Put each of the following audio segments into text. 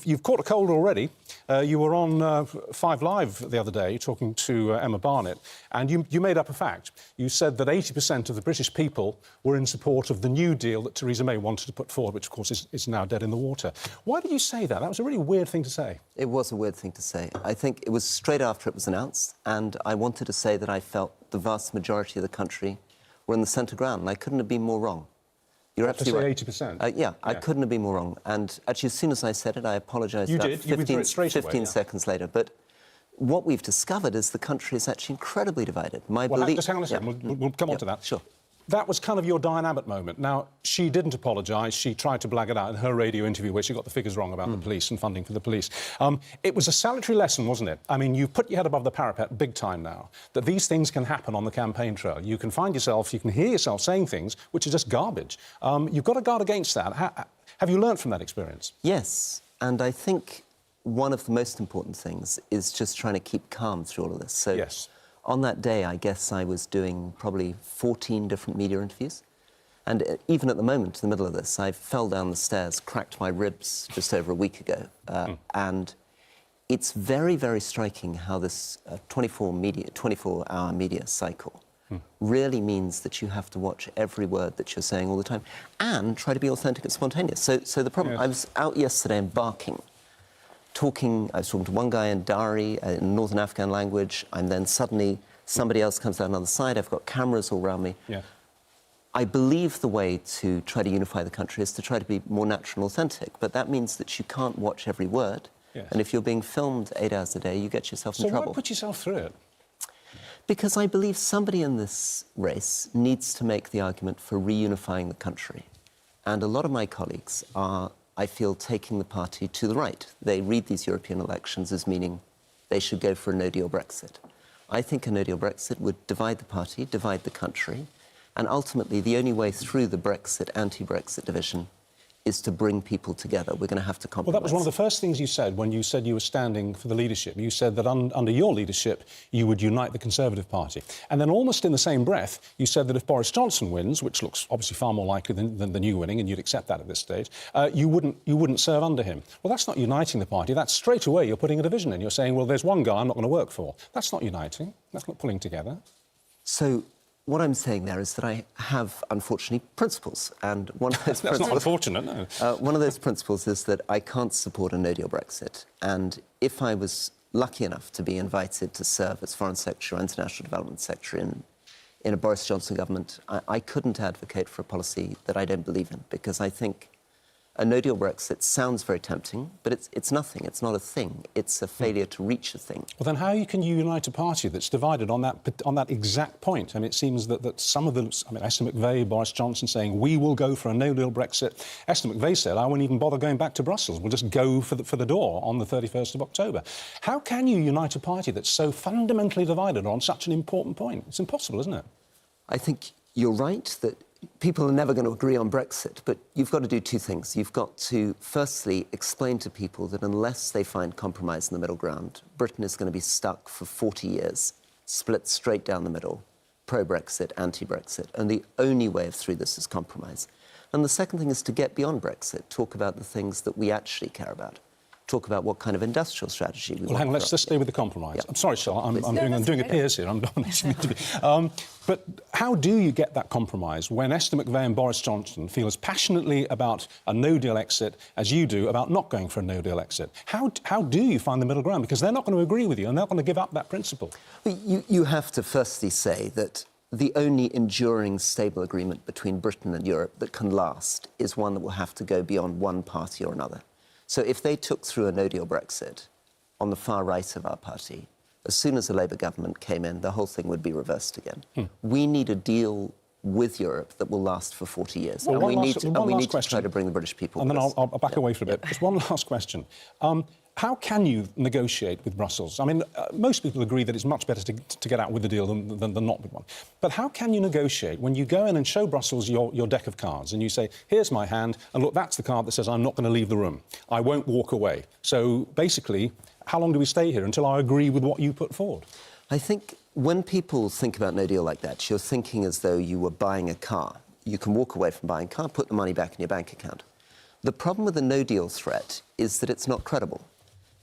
you've caught a cold already. You were on 5 Live the other day talking to Emma Barnett, and you made up a fact. You said that 80% of the British people were in support of the new deal that Theresa May wanted to put forward, which, of course, is now dead in the water. Why did you say that? That was a really weird thing to say. It was a weird thing to say. I think it was straight after it was announced, and I wanted to say that I felt the vast majority of the country were in the centre ground, and I couldn't have been more wrong. You're absolutely right. 80%? Yeah, I couldn't have been more wrong. And actually, as soon as I said it, I apologised about 15 seconds later. But what we've discovered is the country is actually incredibly divided. Just hang on a second. We'll come on to that. Sure. That was kind of your dynamic moment. Now, she didn't apologise. She tried to blag it out in her radio interview where she got the figures wrong about the police and funding for the police. It was a salutary lesson, wasn't it? I mean, you've put your head above the parapet big time now, that these things can happen on the campaign trail. You can find yourself, you can hear yourself saying things which are just garbage. You've got to guard against that. Have you learnt from that experience? Yes, and I think one of the most important things is just trying to keep calm through all of this. So yes. On that day, I guess I was doing probably 14 different media interviews. And even at the moment, in the middle of this, I fell down the stairs, cracked my ribs just over a week ago. And it's very, very striking how this 24-hour media cycle really means that you have to watch every word that you're saying all the time and try to be authentic and spontaneous. So the problem, I was out yesterday embarking, I was talking to one guy in Dari, in Northern Afghan language, and then suddenly somebody else comes down another side. I've got cameras all around me. Yeah. I believe the way to try to unify the country is to try to be more natural and authentic, but that means that you can't watch every word. Yes. And if you're being filmed 8 hours a day, you get yourself in trouble. So why put yourself through it? Because I believe somebody in this race needs to make the argument for reunifying the country. And a lot of my colleagues are, I feel, taking the party to the right. They read these European elections as meaning they should go for a no-deal Brexit. I think a no-deal Brexit would divide the party, divide the country, and ultimately the only way through the Brexit, anti-Brexit division is to bring people together. We're going to have to compromise. Well, that was one of the first things you said when you said you were standing for the leadership. You said that under your leadership, you would unite the Conservative Party. And then almost in the same breath, you said that if Boris Johnson wins, which looks obviously far more likely than you winning, and you'd accept that at this stage, you wouldn't serve under him. Well, that's not uniting the party. That's straight away you're putting a division in. You're saying, well, there's one guy I'm not going to work for. That's not uniting. That's not pulling together. So what I'm saying there is that I have, unfortunately, principles, and one of those That's not unfortunate, no. One of those principles is that I can't support a no-deal Brexit, and if I was lucky enough to be invited to serve as Foreign Secretary or International Development Secretary in a Boris Johnson government, I couldn't advocate for a policy that I don't believe in, because I think a no-deal Brexit sounds very tempting, but it's nothing. It's not a thing. It's a failure to reach a thing. Well, then how can you unite a party that's divided on that exact point? I mean, it seems that some of them... I mean, Esther McVey, Boris Johnson saying, we will go for a no-deal Brexit. Esther McVey said, I won't even bother going back to Brussels. We'll just go for the door on the 31st of October. How can you unite a party that's so fundamentally divided on such an important point? It's impossible, isn't it? I think you're right that people are never going to agree on Brexit, but you've got to do two things. You've got to, firstly, explain to people that unless they find compromise in the middle ground, Britain is going to be stuck for 40 years, split straight down the middle, pro-Brexit, anti-Brexit, and the only way through this is compromise. And the second thing is to get beyond Brexit, talk about the things that we actually care about. Talk about what kind of industrial strategy we want. Hang on, let's just stay with the compromise. Yep. I'm sorry, Charlotte, I'm doing a Piers here. I'm dominating the interview. But how do you get that compromise when Esther McVey and Boris Johnson feel as passionately about a no-deal exit as you do about not going for a no-deal exit? How do you find the middle ground? Because they're not going to agree with you and they're not going to give up that principle. You have to firstly say that the only enduring, stable agreement between Britain and Europe that can last is one that will have to go beyond one party or another. So if they took through a no-deal Brexit on the far right of our party, as soon as the Labour government came in, the whole thing would be reversed again. We need a deal with Europe that will last for 40 years. Well, and we need to try to bring the British people and with then us. I'll back away for a bit. Just one last question. How can you negotiate with Brussels? I mean, most people agree that it's much better to get out with the deal than not with one. But how can you negotiate when you go in and show Brussels your deck of cards and you say, here's my hand, and look, that's the card that says I'm not going to leave the room. I won't walk away. So, basically, how long do we stay here until I agree with what you put forward? I think when people think about no deal like that, you're thinking as though you were buying a car. You can walk away from buying a car, put the money back in your bank account. The problem with the no-deal threat is that it's not credible,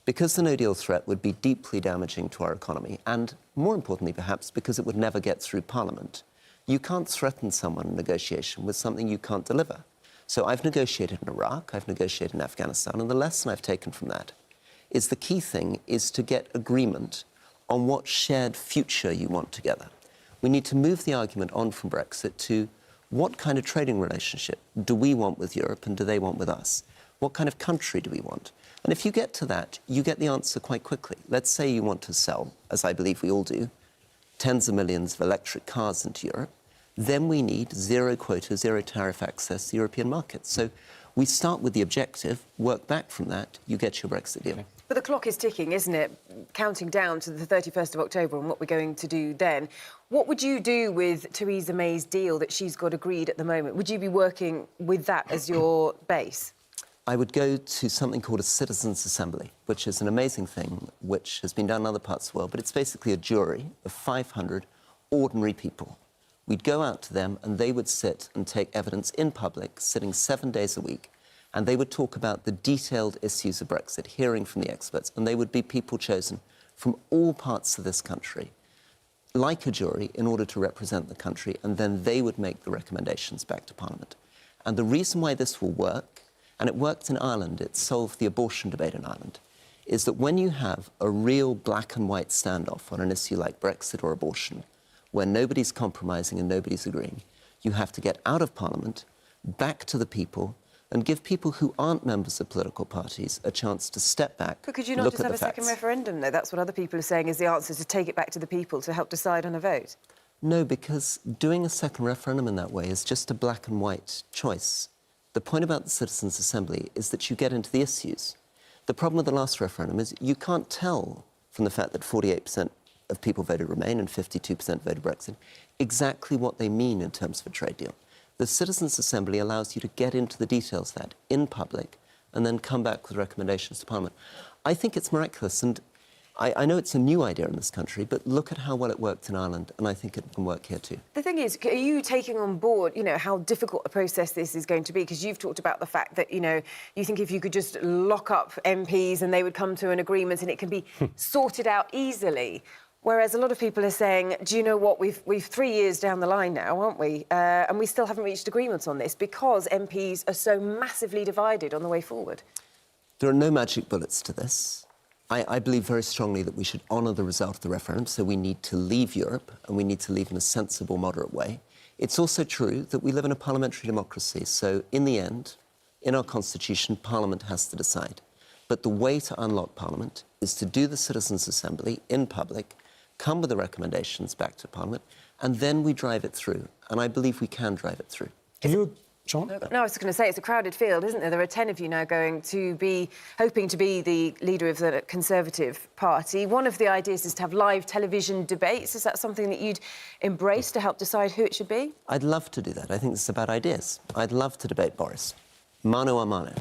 because the no-deal threat would be deeply damaging to our economy, and more importantly, perhaps, because it would never get through Parliament. You can't threaten someone in negotiation with something you can't deliver. So I've negotiated in Iraq, I've negotiated in Afghanistan, and the lesson I've taken from that is the key thing is to get agreement on what shared future you want together. We need to move the argument on from Brexit to what kind of trading relationship do we want with Europe and do they want with us? What kind of country do we want? And if you get to that, you get the answer quite quickly. Let's say you want to sell, as I believe we all do, tens of millions of electric cars into Europe. Then we need zero quota, zero tariff access to the European market. So we start with the objective, work back from that, you get your Brexit deal. But the clock is ticking, isn't it? Counting down to the 31st of October and what we're going to do then. What would you do with Theresa May's deal that she's got agreed at the moment? Would you be working with that as your base? I would go to something called a citizens' assembly, which is an amazing thing, which has been done in other parts of the world, but it's basically a jury of 500 ordinary people. We'd go out to them and they would sit and take evidence in public, sitting 7 days a week, and they would talk about the detailed issues of Brexit, hearing from the experts, and they would be people chosen from all parts of this country, like a jury, in order to represent the country, and then they would make the recommendations back to Parliament. And the reason why this will work, and it worked in Ireland, it solved the abortion debate in Ireland, is that when you have a real black and white standoff on an issue like Brexit or abortion, where nobody's compromising and nobody's agreeing, you have to get out of Parliament, back to the people, and give people who aren't members of political parties a chance to step back, But could you not just have a second referendum, though? That's what other people are saying is the answer, to take it back to the people to help decide on a vote. No, because doing a second referendum in that way is just a black and white choice. The point about the Citizens' Assembly is that you get into the issues. The problem with the last referendum is you can't tell from the fact that 48% of people voted Remain and 52% voted Brexit exactly what they mean in terms of a trade deal. The Citizens' Assembly allows you to get into the details of that in public and then come back with recommendations to Parliament. I think it's miraculous, and I know it's a new idea in this country, but look at how well it worked in Ireland, and I think it can work here too. The thing is, are you taking on board, you know, how difficult a process this is going to be? Because you've talked about the fact that, you know, you think if you could just lock up MPs and they would come to an agreement and it can be sorted out easily. Whereas a lot of people are saying, do you know what, we've 3 years down the line now, aren't we? And we still haven't reached agreements on this because MPs are so massively divided on the way forward. There are no magic bullets to this. I believe very strongly that we should honour the result of the referendum, so we need to leave Europe, and we need to leave in a sensible, moderate way. It's also true that we live in a parliamentary democracy, so in the end, in our constitution, Parliament has to decide. But the way to unlock Parliament is to do the Citizens' Assembly in public, come with the recommendations back to Parliament, and then we drive it through. And I believe we can drive it through. Do you, John? No, I was going to say, it's a crowded field, isn't there? There are 10 of you now going to be hoping to be the leader of the Conservative Party. One of the ideas is to have live television debates. Is that something that you'd embrace to help decide who it should be? I'd love to do that. I think this is about ideas. I'd love to debate Boris. Mano a mano.